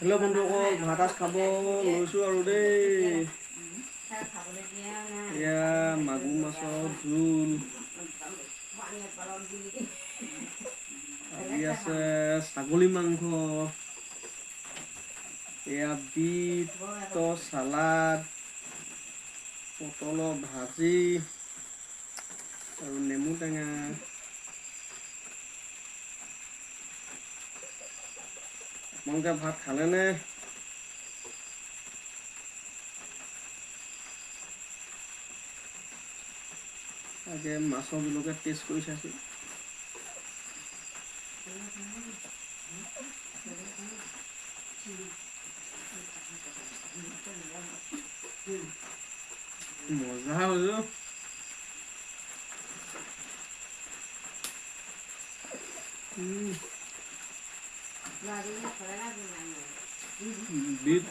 Hello' বন্ধুসকল, ভাত সাজ খাব লৈছোঁ আৰু দেই। এয়া মাগুৰ মাছৰ জোল, আজি আছে ছাগলী মাংস, এয়া বিটৰ চালাড, পটলৰ ভাজি আৰু নেমু টেঙা। আপোনালোকে ভাত খালেনে? তাকে মাছৰ জোলকে টেষ্ট কৰি চাইছোঁ। মজা হৈছে অ'। বিট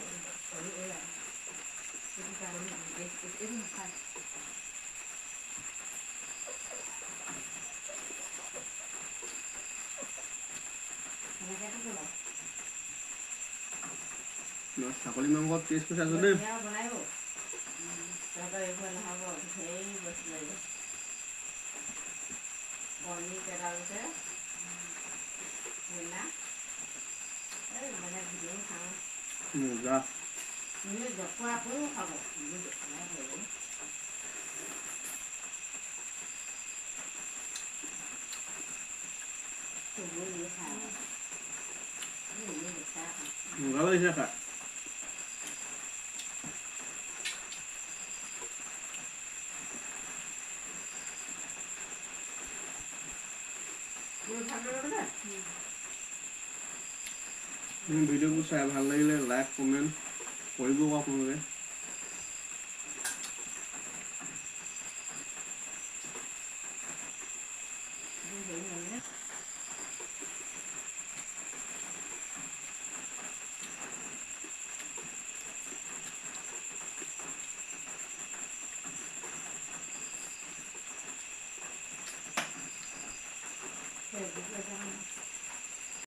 ছাগলী মাংস টেষ্ট কৰি চাইছোঁ দেই। মজা। মজা লাগিছে খাই। ভিডিঅ'বোৰ চাই ভাল লাগিলে লাইক কমেণ্ট কৰিব আপোনালোকে।